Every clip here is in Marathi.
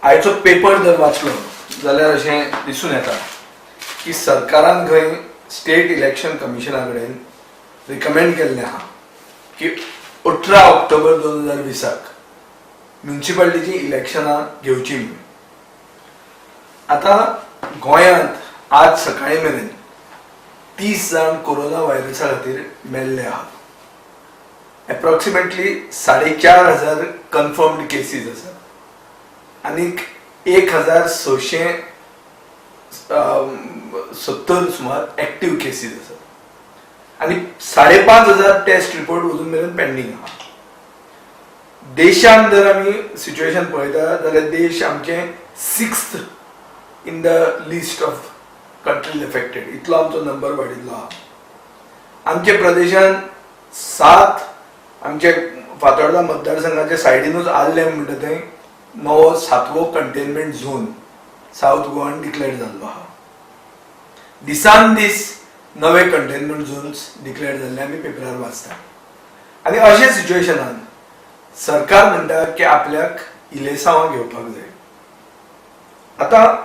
आयचो पेपर जर वाचलो जाल्यार अशें दिसून येता की सरकारान खंय स्टेट इलेक्शन कमिशना कडेन रिकमेंड केल्लें आहा की 18 ऑक्टोबर 2020 म्युनिसिपालिटीची इलेक्शनां घेवची म्हणून. आतां गोंयांत आज सकाळी मेरेन 30 जाण कोरोना व्हायरसा खातीर मेल्ले आहात. एप्रॉक्सिमेटली 4,500 कन्फर्म्ड केसीस आसात आनीक 1,670 सुमार एक्टिव्ह केसीस आसात आनी 5,500 टेस्ट रिपोर्ट अजून मेरेन पेंडींग आहा. देशान जर आमी सिच्युएशन पळयता जाल्यार देश आमचे 6th in the list of countries affected. इतलो आमचो नंबर वाडिल्लो आहा. आमच्या प्रदेशान 7 आमचे फातोर्डा मतदारसंघाच्या सायडीनूच आल्ले म्हणटा थंय 7वो कंटेनमेंट झोन साउथ गोवान डिक्लेअर जाल्लो आहा. दिसान दीस नवे कंटेनमेंट झोन्स डिक्लेअर जाल्ले आमी पेपरार वाचता. आनी अशे सिच्युएशनान सरकार म्हणटा की आपल्याक इलेसांवां घेवपाक जाय. आतां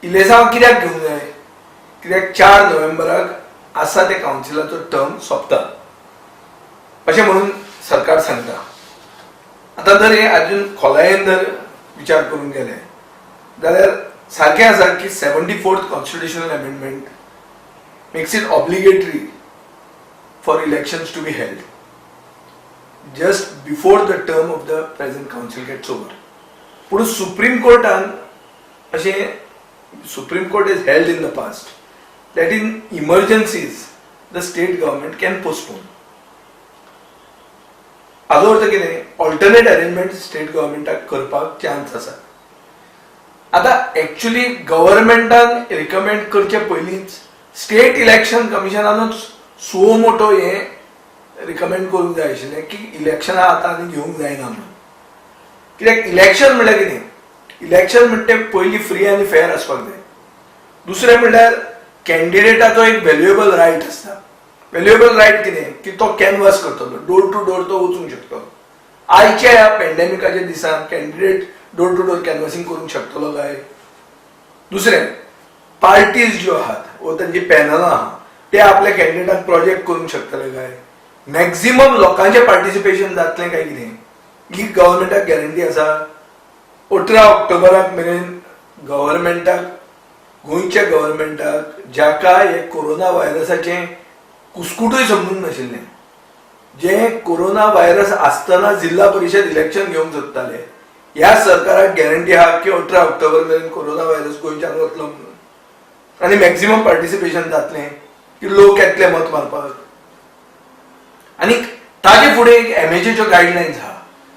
इलेसांवां कित्याक घेवंक जाय? कित्याक 4 नोव्हेंबराक आसा ते कावन्सिलाचो टर्म सोंपता अशें म्हणून सरकार सांगता. आतां जर हे अजून खोलायेन जर विचार करून गेले जाल्यार सारकें आसा की 74th constitutional amendment makes it obligatory for elections to be held just before the term of the present council gets over. But Supreme Court has held in the past that in emergencies the state government can postpone. हाचो अर्थ कितें? ऑल्टरनेट अरेंजमेंट स्टेट गव्हर्मेंटाक करपाक चान्स आसा. आतां एक्चुअली गव्हर्मेंटान रिकमेंड करचे पयलींच स्टेट इलेक्शन कमिशनानूच सो मोठो हे रिकमेंड करूंक जाय आशिल्लें की इलेक्शनां आतां आनी घेवंक जायना म्हणून. कित्याक इलेक्शन म्हणल्यार कितें? इलेक्शन म्हणटा तें पयलीं फ्री आनी फेअर आसपाक जाय. दुसरें म्हणल्यार कॅन्डिडेटाचो एक व्हॅल्युएबल रायट आसता. व्हॅल्युएबल रायट कितें? की तो कॅनवास करतलो, डोर टू डोर तो वचूंक शकतलो. आयच्या ह्या पॅन्डेमिकाच्या दिसान कॅन्डिडेट डोर टू डोर कॅनवासींग करूंक शकतलो काय? दुसरें, पार्टीज ज्यो आहात वा तांची पॅनलां आहा ते आपल्या कॅन्डिडेटाक प्रोजेक्ट करूंक शकतले काय? मॅक्झिमम लोकांचे पार्टिसिपेशन जातलें काय कितें? ही गव्हर्मेंटाक गॅरंटी आसा? 18 ऑक्टोबराक मेरेन गव्हर्मेंटाक, गोंयच्या गव्हर्मेंटाक जाका हे कोरोना व्हायरसाचें कुस्कुटूय समजूंक नाशिल्लें, जे कोरोना व्हायरस आसतना जिल्हा परिशद इलेक्शन घेवंक सोदताले, ह्या सरकाराक गॅरंटी आहा की 18 ऑक्टोबर मेरेन कोरोना व्हायरस गोंयच्यान वतलो म्हणून आनी मॅक्झिमम पार्टिसिपेशन जातलें की लोक येतले मत मारपाक. आनी ताजे फुडें एक MHAच्यो गायडलायन्स आहा.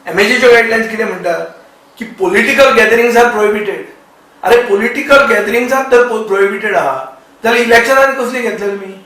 MHAच्यो गायडलायन्स कितें म्हणटात की पॉलिटिकल गॅदरिंग्स आर प्रोहिबिटेड. अरे पॉलिटिकल गॅदरिंग्स आर तर प्रोहिबिटेड आहा जाल्यार इलेक्शनांनी कसली घेतले तुमी?